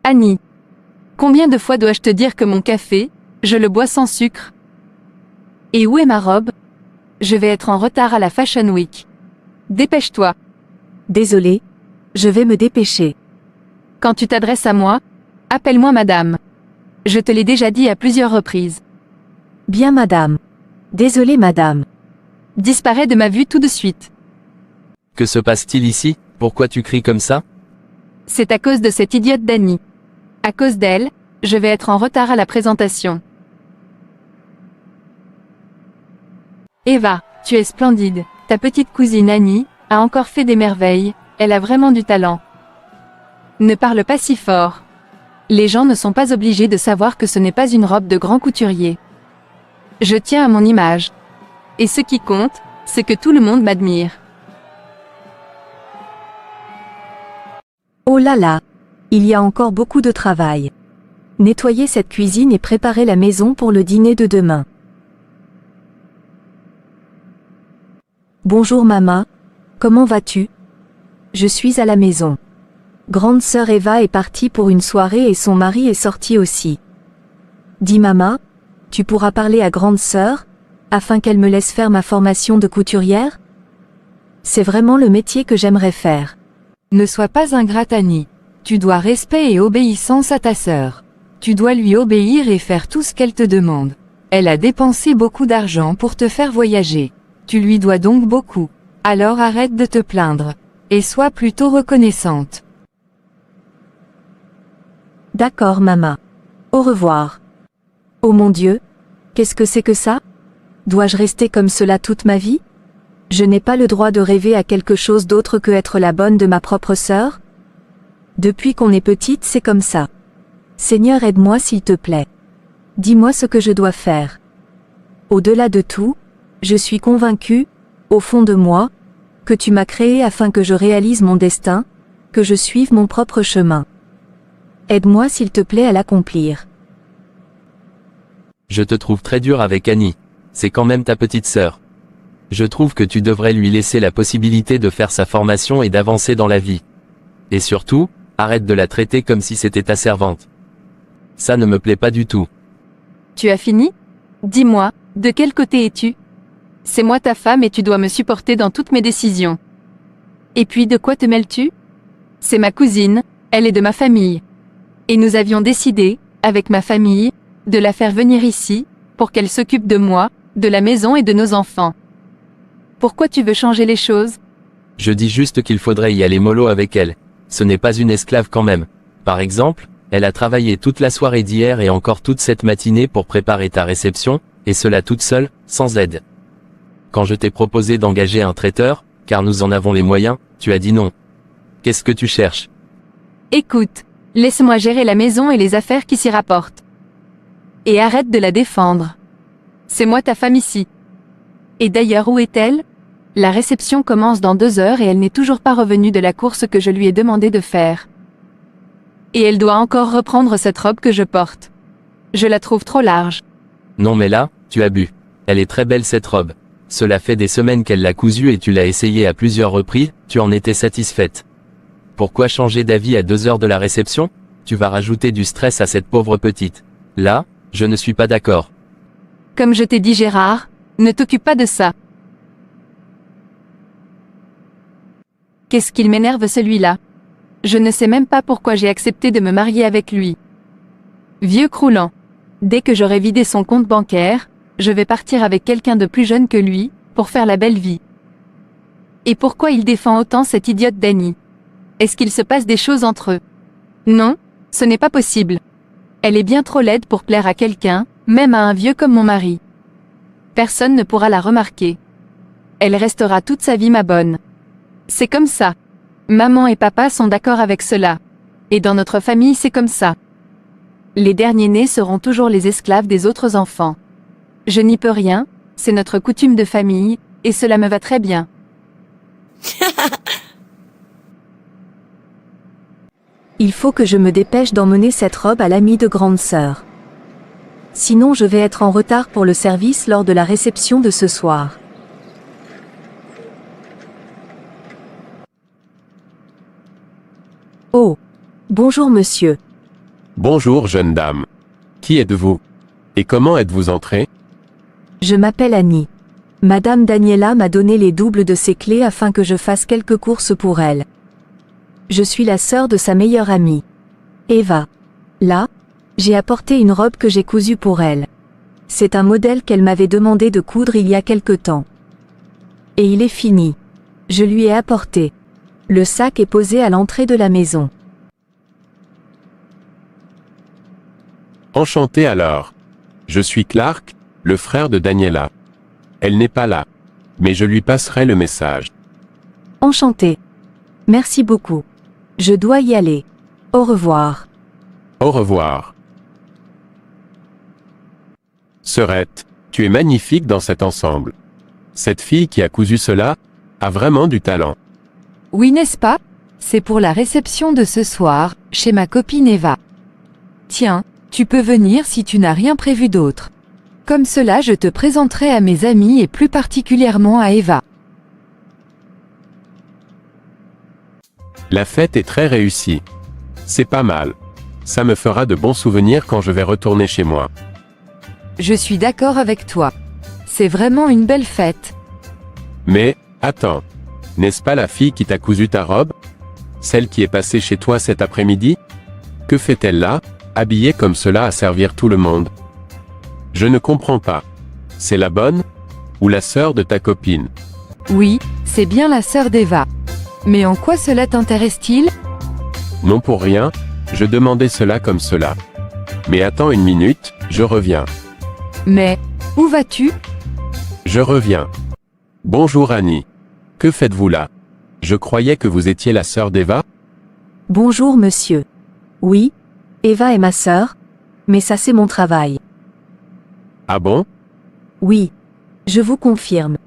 Annie. Combien de fois dois-je te dire que mon café, je le bois sans sucre? Et où est ma robe? Je vais être en retard à la Fashion Week. Dépêche-toi. Désolé. Je vais me dépêcher. Quand tu t'adresses à moi, appelle-moi madame. Je te l'ai déjà dit à plusieurs reprises. Bien madame. Désolée madame. Disparais de ma vue tout de suite. Que se passe-t-il ici? Pourquoi tu cries comme ça? C'est à cause de cette idiote d'Annie. À cause d'elle, je vais être en retard à la présentation. Eva, tu es splendide. Ta petite cousine Annie a encore fait des merveilles, elle a vraiment du talent. Ne parle pas si fort. Les gens ne sont pas obligés de savoir que ce n'est pas une robe de grand couturier. Je tiens à mon image. Et ce qui compte, c'est que tout le monde m'admire. Oh là là. Il y a encore beaucoup de travail. Nettoyer cette cuisine et préparer la maison pour le dîner de demain. Bonjour maman. Comment vas-tu? Je suis à la maison. Grande sœur Eva est partie pour une soirée et son mari est sorti aussi. Dis maman, tu pourras parler à grande sœur, afin qu'elle me laisse faire ma formation de couturière? C'est vraiment le métier que j'aimerais faire. Ne sois pas ingrate Annie. Tu dois respect et obéissance à ta sœur. Tu dois lui obéir et faire tout ce qu'elle te demande. Elle a dépensé beaucoup d'argent pour te faire voyager. Tu lui dois donc beaucoup. Alors arrête de te plaindre. Et sois plutôt reconnaissante. D'accord maman. Au revoir. Oh mon Dieu, qu'est-ce que c'est que ça? Dois-je rester comme cela toute ma vie? Je n'ai pas le droit de rêver à quelque chose d'autre que être la bonne de ma propre sœur? Depuis qu'on est petite, c'est comme ça. Seigneur, aide-moi s'il te plaît. Dis-moi ce que je dois faire. Au-delà de tout, je suis convaincue, au fond de moi, que tu m'as créé afin que je réalise mon destin, que je suive mon propre chemin. Aide-moi s'il te plaît à l'accomplir. Je te trouve très dur avec Annie. C'est quand même ta petite sœur. Je trouve que tu devrais lui laisser la possibilité de faire sa formation et d'avancer dans la vie. Et surtout, arrête de la traiter comme si c'était ta servante. Ça ne me plaît pas du tout. Tu as fini? Dis-moi, de quel côté es-tu? C'est moi ta femme et tu dois me supporter dans toutes mes décisions. Et puis de quoi te mêles-tu? C'est ma cousine, elle est de ma famille. Et nous avions décidé, avec ma famille, de la faire venir ici, pour qu'elle s'occupe de moi, de la maison et de nos enfants. Pourquoi tu veux changer les choses? Je dis juste qu'il faudrait y aller mollo avec elle. Ce n'est pas une esclave quand même. Par exemple, elle a travaillé toute la soirée d'hier et encore toute cette matinée pour préparer ta réception, et cela toute seule, sans aide. Quand je t'ai proposé d'engager un traiteur, car nous en avons les moyens, tu as dit non. Qu'est-ce que tu cherches? Écoute, laisse-moi gérer la maison et les affaires qui s'y rapportent. Et arrête de la défendre. C'est moi ta femme ici. Et d'ailleurs où est-elle? La réception commence dans 2 heures et elle n'est toujours pas revenue de la course que je lui ai demandé de faire. Et elle doit encore reprendre cette robe que je porte. Je la trouve trop large. Non mais là, tu as bu. Elle est très belle cette robe. Cela fait des semaines qu'elle l'a cousue et tu l'as essayée à plusieurs reprises, tu en étais satisfaite. Pourquoi changer d'avis à 2 heures de la réception? Tu vas rajouter du stress à cette pauvre petite. Là, je ne suis pas d'accord. Comme je t'ai dit Gérard, ne t'occupe pas de ça. Qu'est-ce qu'il m'énerve celui-là? Je ne sais même pas pourquoi j'ai accepté de me marier avec lui. Vieux croulant. Dès que j'aurai vidé son compte bancaire, je vais partir avec quelqu'un de plus jeune que lui, pour faire la belle vie. Et pourquoi il défend autant cette idiote d'Annie? Est-ce qu'il se passe des choses entre eux? Non, ce n'est pas possible. Elle est bien trop laide pour plaire à quelqu'un, même à un vieux comme mon mari. Personne ne pourra la remarquer. Elle restera toute sa vie ma bonne. C'est comme ça. Maman et papa sont d'accord avec cela. Et dans notre famille c'est comme ça. Les derniers-nés seront toujours les esclaves des autres enfants. Je n'y peux rien, c'est notre coutume de famille, et cela me va très bien. Il faut que je me dépêche d'emmener cette robe à l'amie de grande sœur. Sinon je vais être en retard pour le service lors de la réception de ce soir. Oh. Bonjour monsieur. Bonjour jeune dame. Qui êtes-vous? Et comment êtes-vous entrée? Je m'appelle Annie. Madame Daniela m'a donné les doubles de ses clés afin que je fasse quelques courses pour elle. Je suis la sœur de sa meilleure amie. Eva. Là, j'ai apporté une robe que j'ai cousue pour elle. C'est un modèle qu'elle m'avait demandé de coudre il y a quelque temps. Et il est fini. Je lui ai apporté. Le sac est posé à l'entrée de la maison. Enchanté alors. Je suis Clark, le frère de Daniela. Elle n'est pas là. Mais je lui passerai le message. Enchanté. Merci beaucoup. Je dois y aller. Au revoir. Au revoir. Sœurette, tu es magnifique dans cet ensemble. Cette fille qui a cousu cela, a vraiment du talent. Oui, n'est-ce pas? C'est pour la réception de ce soir, chez ma copine Eva. Tiens, tu peux venir si tu n'as rien prévu d'autre. Comme cela, je te présenterai à mes amis et plus particulièrement à Eva. La fête est très réussie. C'est pas mal. Ça me fera de bons souvenirs quand je vais retourner chez moi. Je suis d'accord avec toi. C'est vraiment une belle fête. Mais, attends. N'est-ce pas la fille qui t'a cousu ta robe? Celle qui est passée chez toi cet après-midi? Que fait-elle là, habillée comme cela à servir tout le monde? Je ne comprends pas. C'est la bonne? Ou la sœur de ta copine? Oui, c'est bien la sœur d'Eva. Mais en quoi cela t'intéresse-t-il? Non pour rien, je demandais cela comme cela. Mais attends une minute, je reviens. Mais, où vas-tu? Je reviens. Bonjour Annie. Que faites-vous là? Je croyais que vous étiez la sœur d'Eva? Bonjour monsieur. Oui, Eva est ma sœur, mais ça c'est mon travail. Ah bon? Oui, je vous confirme.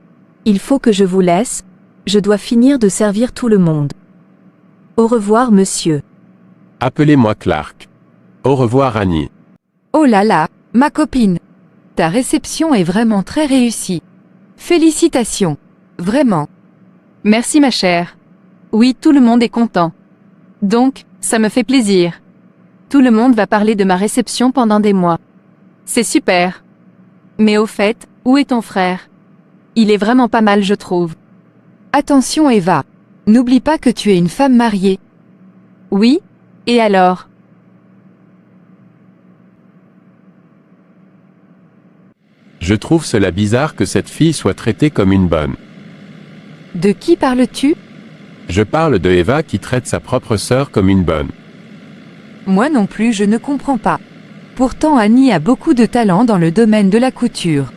Il faut que je vous laisse, je dois finir de servir tout le monde. Au revoir monsieur. Appelez-moi Clark. Au revoir Annie. Oh là là, ma copine. Ta réception est vraiment très réussie. Félicitations. Vraiment. Merci ma chère. Oui, tout le monde est content. Donc, ça me fait plaisir. Tout le monde va parler de ma réception pendant des mois. C'est super. Mais au fait, où est ton frère? Il est vraiment pas mal, je trouve. Attention Eva. N'oublie pas que tu es une femme mariée. Oui? Et alors? Je trouve cela bizarre que cette fille soit traitée comme une bonne. De qui parles-tu? Je parle de Eva qui traite sa propre sœur comme une bonne. Moi non plus, je ne comprends pas. Pourtant Annie a beaucoup de talent dans le domaine de la couture.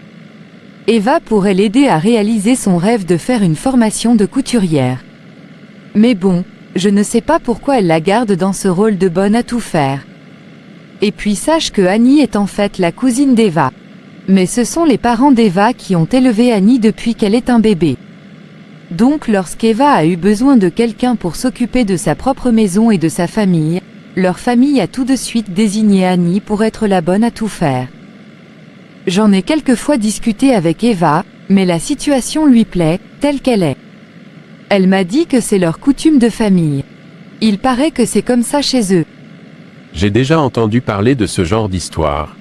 Eva pourrait l'aider à réaliser son rêve de faire une formation de couturière. Mais bon, je ne sais pas pourquoi elle la garde dans ce rôle de bonne à tout faire. Et puis sache que Annie est en fait la cousine d'Eva. Mais ce sont les parents d'Eva qui ont élevé Annie depuis qu'elle est un bébé. Donc lorsqu'Eva a eu besoin de quelqu'un pour s'occuper de sa propre maison et de sa famille, leur famille a tout de suite désigné Annie pour être la bonne à tout faire. J'en ai quelquefois discuté avec Eva, mais la situation lui plaît, telle qu'elle est. Elle m'a dit que c'est leur coutume de famille. Il paraît que c'est comme ça chez eux. J'ai déjà entendu parler de ce genre d'histoire.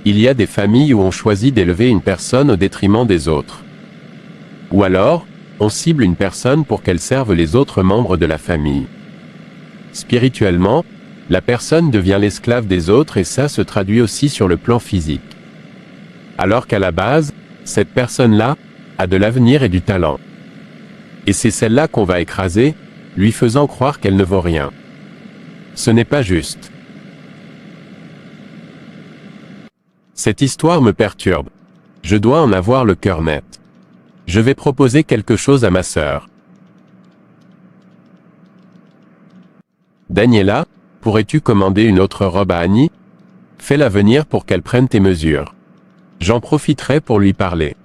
Il y a des familles où on choisit d'élever une personne au détriment des autres. Ou alors, on cible une personne pour qu'elle serve les autres membres de la famille. Spirituellement, la personne devient l'esclave des autres et ça se traduit aussi sur le plan physique. Alors qu'à la base, cette personne-là a de l'avenir et du talent. Et c'est celle-là qu'on va écraser, lui faisant croire qu'elle ne vaut rien. Ce n'est pas juste. Cette histoire me perturbe. Je dois en avoir le cœur net. Je vais proposer quelque chose à ma sœur. Daniela, pourrais-tu commander une autre robe à Annie? Fais-la venir pour qu'elle prenne tes mesures. J'en profiterai pour lui parler.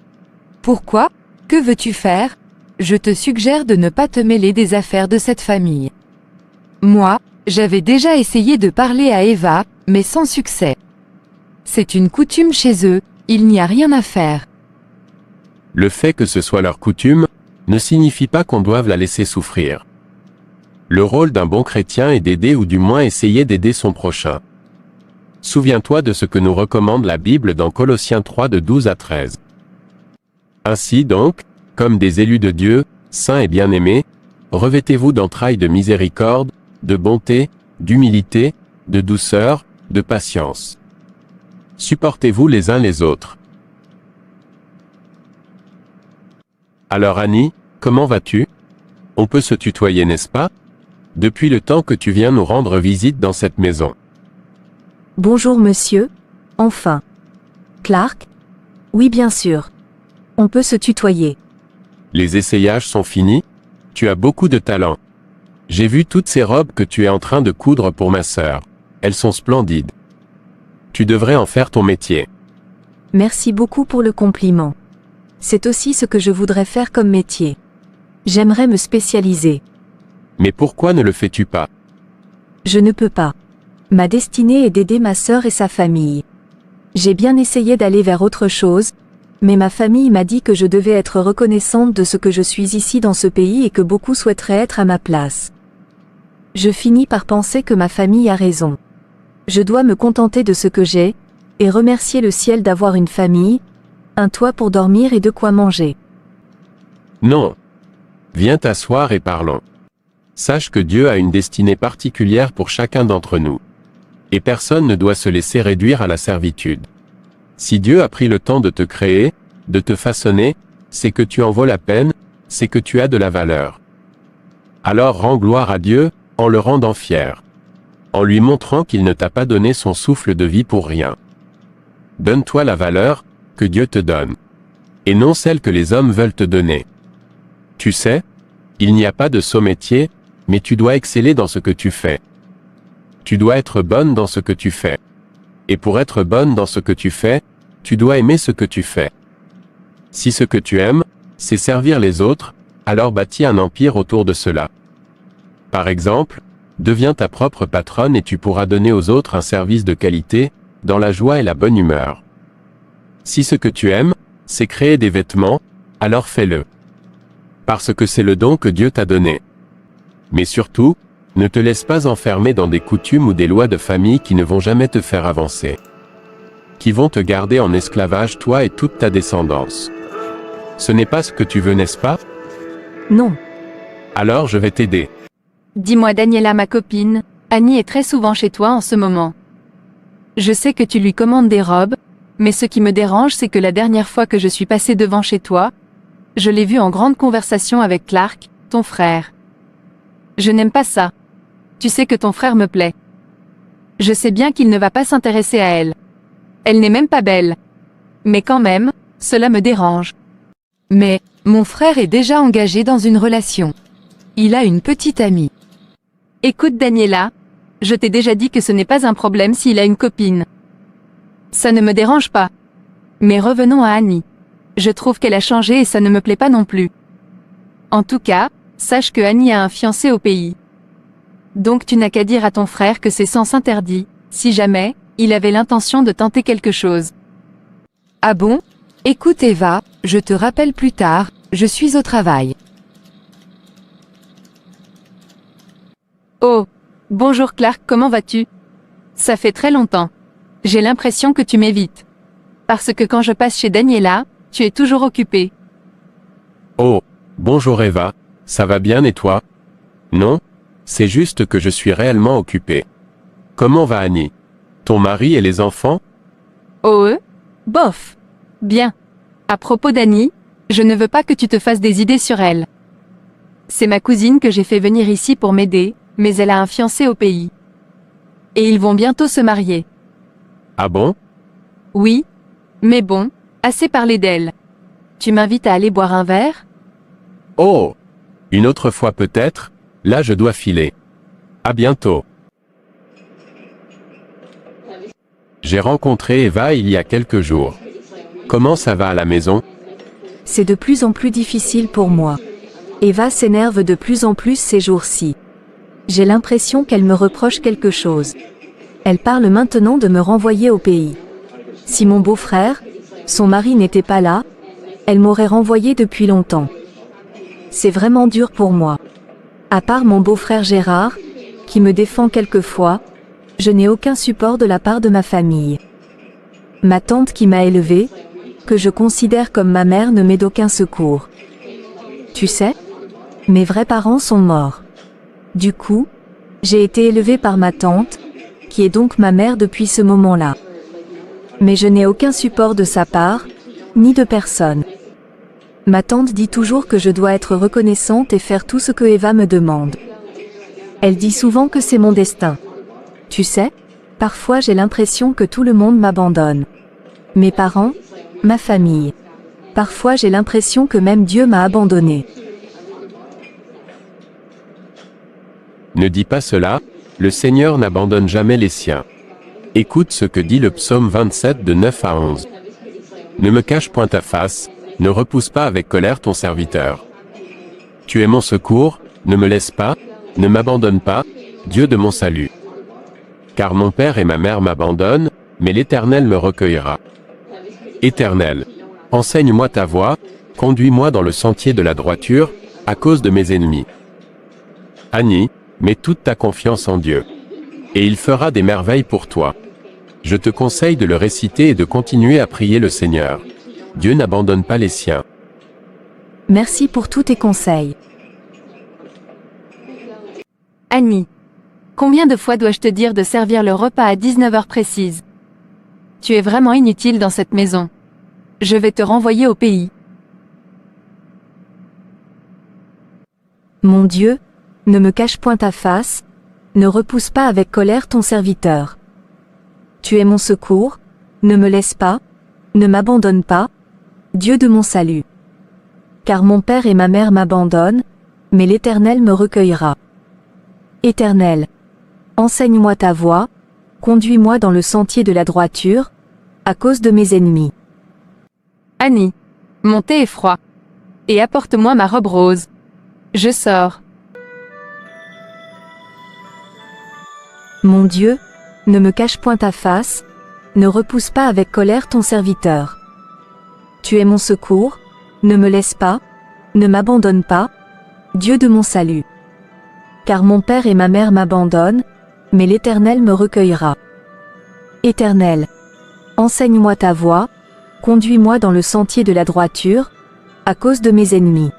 Pourquoi? Que veux-tu faire? Je te suggère de ne pas te mêler des affaires de cette famille. Moi, j'avais déjà essayé de parler à Eva, mais sans succès. C'est une coutume chez eux, il n'y a rien à faire. Le fait que ce soit leur coutume, ne signifie pas qu'on doive la laisser souffrir. Le rôle d'un bon chrétien est d'aider ou du moins essayer d'aider son prochain. Souviens-toi de ce que nous recommande la Bible dans Colossiens 3 de 12 à 13. Ainsi donc, comme des élus de Dieu, saints et bien-aimés, revêtez-vous d'entrailles de miséricorde, de bonté, d'humilité, de douceur, de patience. Supportez-vous les uns les autres. Alors Annie, comment vas-tu? On peut se tutoyer, n'est-ce pas? Depuis le temps que tu viens nous rendre visite dans cette maison. Bonjour monsieur. Enfin. Clark? Oui bien sûr. On peut se tutoyer. Les essayages sont finis? Tu as beaucoup de talent. J'ai vu toutes ces robes que tu es en train de coudre pour ma sœur. Elles sont splendides. Tu devrais en faire ton métier. Merci beaucoup pour le compliment. C'est aussi ce que je voudrais faire comme métier. J'aimerais me spécialiser. Mais pourquoi ne le fais-tu pas? Je ne peux pas. Ma destinée est d'aider ma sœur et sa famille. J'ai bien essayé d'aller vers autre chose, mais ma famille m'a dit que je devais être reconnaissante de ce que je suis ici dans ce pays et que beaucoup souhaiteraient être à ma place. Je finis par penser que ma famille a raison. Je dois me contenter de ce que j'ai, et remercier le ciel d'avoir une famille, un toit pour dormir et de quoi manger. Non. Viens t'asseoir et parlons. Sache que Dieu a une destinée particulière pour chacun d'entre nous. Et personne ne doit se laisser réduire à la servitude. Si Dieu a pris le temps de te créer, de te façonner, c'est que tu en vaux la peine, c'est que tu as de la valeur. Alors rends gloire à Dieu, en le rendant fier. En lui montrant qu'il ne t'a pas donné son souffle de vie pour rien. Donne-toi la valeur que Dieu te donne. Et non celle que les hommes veulent te donner. Tu sais, il n'y a pas de sot métier, mais tu dois exceller dans ce que tu fais. Tu dois être bonne dans ce que tu fais. Et pour être bonne dans ce que tu fais, tu dois aimer ce que tu fais. Si ce que tu aimes, c'est servir les autres, alors bâtis un empire autour de cela. Par exemple, deviens ta propre patronne et tu pourras donner aux autres un service de qualité, dans la joie et la bonne humeur. Si ce que tu aimes, c'est créer des vêtements, alors fais-le. Parce que c'est le don que Dieu t'a donné. Mais surtout, ne te laisse pas enfermer dans des coutumes ou des lois de famille qui ne vont jamais te faire avancer. Qui vont te garder en esclavage toi et toute ta descendance. Ce n'est pas ce que tu veux, n'est-ce pas? Non. Alors je vais t'aider. Dis-moi Daniela, ma copine, Annie est très souvent chez toi en ce moment. Je sais que tu lui commandes des robes, mais ce qui me dérange c'est que la dernière fois que je suis passée devant chez toi, je l'ai vue en grande conversation avec Clark, ton frère. Je n'aime pas ça. Tu sais que ton frère me plaît. Je sais bien qu'il ne va pas s'intéresser à elle. Elle n'est même pas belle. Mais quand même, cela me dérange. Mais, mon frère est déjà engagé dans une relation. Il a une petite amie. Écoute Daniela, je t'ai déjà dit que ce n'est pas un problème s'il a une copine. Ça ne me dérange pas. Mais revenons à Annie. Je trouve qu'elle a changé et ça ne me plaît pas non plus. En tout cas, sache que Annie a un fiancé au pays. Donc tu n'as qu'à dire à ton frère que c'est sens interdit, si jamais, il avait l'intention de tenter quelque chose. Ah bon? Écoute Eva, je te rappelle plus tard, je suis au travail. Oh, bonjour Clark, comment vas-tu? Ça fait très longtemps. J'ai l'impression que tu m'évites. Parce que quand je passe chez Daniela, tu es toujours occupé. Oh, bonjour Eva, ça va bien et toi? Non? C'est juste que je suis réellement occupé. Comment va Annie? Ton mari et les enfants? Oh bof. Bien. À propos d'Annie, je ne veux pas que tu te fasses des idées sur elle. C'est ma cousine que j'ai fait venir ici pour m'aider, mais elle a un fiancé au pays. Et ils vont bientôt se marier. Ah bon? Oui. Mais bon, assez parlé d'elle. Tu m'invites à aller boire un verre? Oh! Une autre fois peut-être, là je dois filer. À bientôt. J'ai rencontré Eva il y a quelques jours. Comment ça va à la maison? C'est de plus en plus difficile pour moi. Eva s'énerve de plus en plus ces jours-ci. J'ai l'impression qu'elle me reproche quelque chose. Elle parle maintenant de me renvoyer au pays. Si mon beau-frère, son mari n'était pas là, elle m'aurait renvoyé depuis longtemps. C'est vraiment dur pour moi. À part mon beau-frère Gérard, qui me défend quelquefois, Je n'ai aucun support de la part de ma famille. Ma tante qui m'a élevée, que je considère comme ma mère, ne m'est d'aucun secours. Tu sais, mes vrais parents sont morts. Du coup, j'ai été élevée par ma tante, qui est donc ma mère depuis ce moment-là. Mais je n'ai aucun support de sa part, ni de personne. Ma tante dit toujours que je dois être reconnaissante et faire tout ce que Eva me demande. Elle dit souvent que c'est mon destin. Tu sais, parfois j'ai l'impression que tout le monde m'abandonne. Mes parents, ma famille. Parfois j'ai l'impression que même Dieu m'a abandonné. Ne dis pas cela, le Seigneur n'abandonne jamais les siens. Écoute ce que dit le psaume 27 de 9 à 11. Ne me cache point ta face, ne repousse pas avec colère ton serviteur. Tu es mon secours, ne me laisse pas, ne m'abandonne pas, Dieu de mon salut. Car mon père et ma mère m'abandonnent, mais l'Éternel me recueillera. Éternel, enseigne-moi ta voie, conduis-moi dans le sentier de la droiture, à cause de mes ennemis. Annie, mets toute ta confiance en Dieu. Et il fera des merveilles pour toi. Je te conseille de le réciter et de continuer à prier le Seigneur. Dieu n'abandonne pas les siens. Merci pour tous tes conseils. Annie. Combien de fois dois-je te dire de servir le repas à 19h précises? Tu es vraiment inutile dans cette maison. Je vais te renvoyer au pays. Mon Dieu, ne me cache point ta face, ne repousse pas avec colère ton serviteur. Tu es mon secours, ne me laisse pas, ne m'abandonne pas, Dieu de mon salut. Car mon père et ma mère m'abandonnent, mais l'Éternel me recueillera. Éternel, enseigne-moi ta voie, conduis-moi dans le sentier de la droiture, à cause de mes ennemis. Annie. Mon thé est froid. Et apporte-moi ma robe rose. Je sors. Mon Dieu, ne me cache point ta face, ne repousse pas avec colère ton serviteur. Tu es mon secours, ne me laisse pas, ne m'abandonne pas, Dieu de mon salut. Car mon père et ma mère m'abandonnent, mais l'Éternel me recueillera. Éternel, enseigne-moi ta voie, conduis-moi dans le sentier de la droiture, à cause de mes ennemis.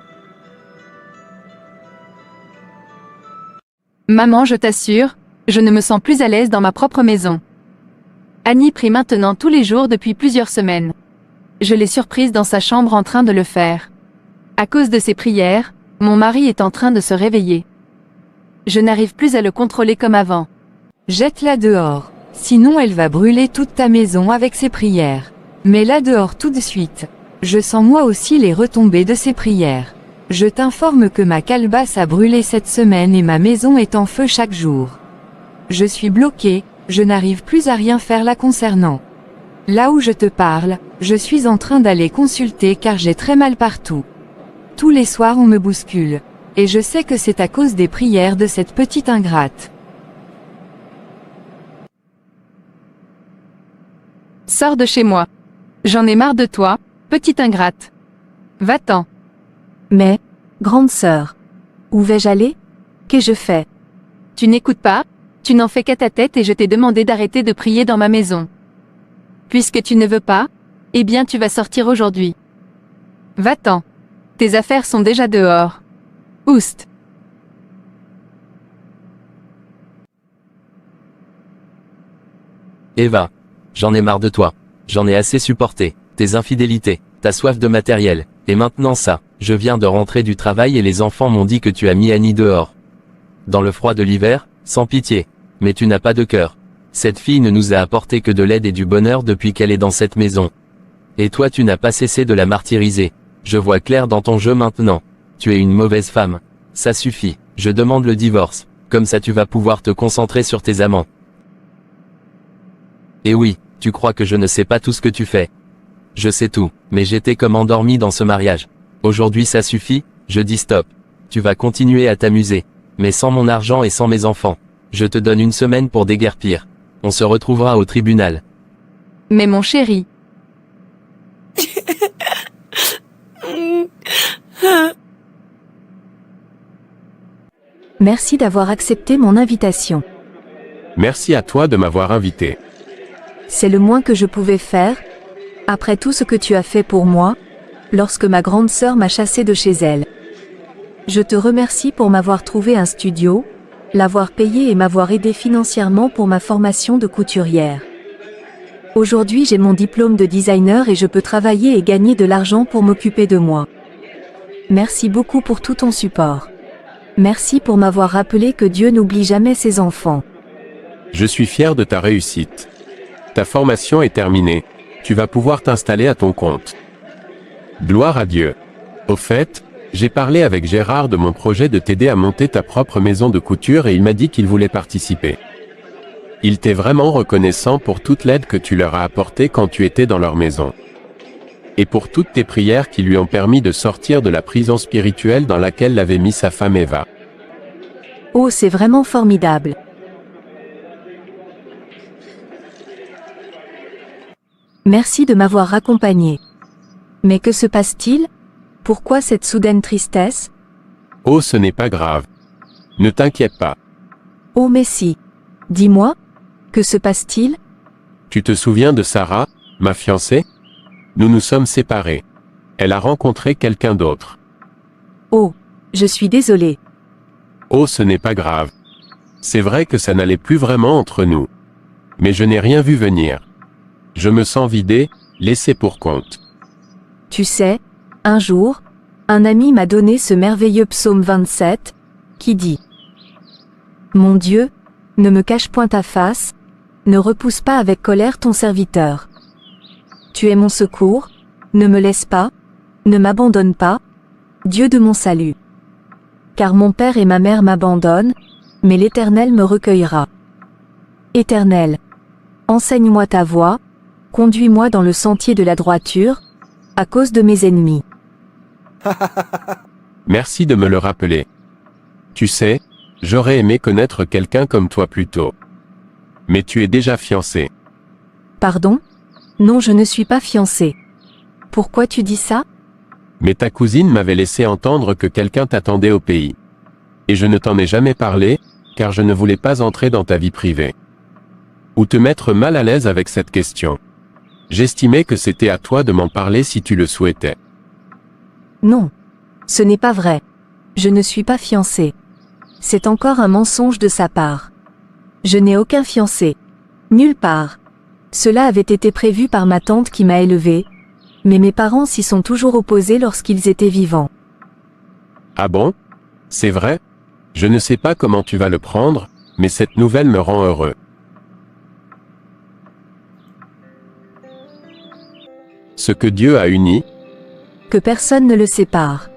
Maman, je t'assure, je ne me sens plus à l'aise dans ma propre maison. Annie prie maintenant tous les jours depuis plusieurs semaines. Je l'ai surprise dans sa chambre en train de le faire. À cause de ses prières, mon mari est en train de se réveiller. Je n'arrive plus à le contrôler comme avant. Jette-la dehors, sinon elle va brûler toute ta maison avec ses prières. Mets-la dehors tout de suite. Je sens moi aussi les retombées de ses prières. Je t'informe que ma calebasse a brûlé cette semaine et ma maison est en feu chaque jour. Je suis bloqué, je n'arrive plus à rien faire la concernant. Là où je te parle, je suis en train d'aller consulter car j'ai très mal partout. Tous les soirs on me bouscule. Et je sais que c'est à cause des prières de cette petite ingrate. Sors de chez moi. J'en ai marre de toi, petite ingrate. Va-t'en. Mais, grande sœur, où vais-je aller? Qu'ai-je fait? Tu n'écoutes pas? Tu n'en fais qu'à ta tête et je t'ai demandé d'arrêter de prier dans ma maison. Puisque tu ne veux pas, eh bien tu vas sortir aujourd'hui. Va-t'en. Tes affaires sont déjà dehors. Oust. Eva. J'en ai marre de toi. J'en ai assez supporté. Tes infidélités, ta soif de matériel, et maintenant ça. Je viens de rentrer du travail et les enfants m'ont dit que tu as mis Annie dehors. Dans le froid de l'hiver, sans pitié. Mais tu n'as pas de cœur. Cette fille ne nous a apporté que de l'aide et du bonheur depuis qu'elle est dans cette maison. Et toi tu n'as pas cessé de la martyriser. Je vois clair dans ton jeu maintenant. Tu es une mauvaise femme. Ça suffit, je demande le divorce. Comme ça tu vas pouvoir te concentrer sur tes amants. Et oui, tu crois que je ne sais pas tout ce que tu fais. Je sais tout, mais j'étais comme endormi dans ce mariage. Aujourd'hui ça suffit, je dis stop. Tu vas continuer à t'amuser. Mais sans mon argent et sans mes enfants. Je te donne une semaine pour déguerpir. On se retrouvera au tribunal. Mais mon chéri. Merci d'avoir accepté mon invitation. Merci à toi de m'avoir invité. C'est le moins que je pouvais faire, après tout ce que tu as fait pour moi, lorsque ma grande sœur m'a chassé de chez elle. Je te remercie pour m'avoir trouvé un studio, l'avoir payé et m'avoir aidé financièrement pour ma formation de couturière. Aujourd'hui j'ai mon diplôme de designer et je peux travailler et gagner de l'argent pour m'occuper de moi. Merci beaucoup pour tout ton support. Merci pour m'avoir rappelé que Dieu n'oublie jamais ses enfants. Je suis fier de ta réussite. Ta formation est terminée. Tu vas pouvoir t'installer à ton compte. Gloire à Dieu. Au fait, j'ai parlé avec Gérard de mon projet de t'aider à monter ta propre maison de couture et il m'a dit qu'il voulait participer. Il t'est vraiment reconnaissant pour toute l'aide que tu leur as apportée quand tu étais dans leur maison. Et pour toutes tes prières qui lui ont permis de sortir de la prison spirituelle dans laquelle l'avait mis sa femme Eva. Oh, c'est vraiment formidable. Merci de m'avoir accompagné. Mais que se passe-t-il? Pourquoi cette soudaine tristesse? Oh, ce n'est pas grave. Ne t'inquiète pas. Oh Messie. Dis-moi, que se passe-t-il? Tu te souviens de Sarah, ma fiancée? Nous nous sommes séparés. Elle a rencontré quelqu'un d'autre. Oh, je suis désolée. Oh, ce n'est pas grave. C'est vrai que ça n'allait plus vraiment entre nous. Mais je n'ai rien vu venir. Je me sens vidé, laissé pour compte. Tu sais, un jour, un ami m'a donné ce merveilleux psaume 27, qui dit « Mon Dieu, ne me cache point ta face, ne repousse pas avec colère ton serviteur. Tu es mon secours, ne me laisse pas, ne m'abandonne pas, Dieu de mon salut. Car mon père et ma mère m'abandonnent, mais l'Éternel me recueillera. Éternel, enseigne-moi ta voie, conduis-moi dans le sentier de la droiture, à cause de mes ennemis. » Merci de me le rappeler. Tu sais, j'aurais aimé connaître quelqu'un comme toi plus tôt. Mais tu es déjà fiancé. Pardon? Non, je ne suis pas fiancée. Pourquoi tu dis ça? Mais ta cousine m'avait laissé entendre que quelqu'un t'attendait au pays. Et je ne t'en ai jamais parlé, car je ne voulais pas entrer dans ta vie privée. Ou te mettre mal à l'aise avec cette question. J'estimais que c'était à toi de m'en parler si tu le souhaitais. Non. Ce n'est pas vrai. Je ne suis pas fiancée. C'est encore un mensonge de sa part. Je n'ai aucun fiancé. Nulle part. Cela avait été prévu par ma tante qui m'a élevée, mais mes parents s'y sont toujours opposés lorsqu'ils étaient vivants. Ah bon? C'est vrai? Je ne sais pas comment tu vas le prendre, mais cette nouvelle me rend heureux. Ce que Dieu a uni, Que personne ne le sépare.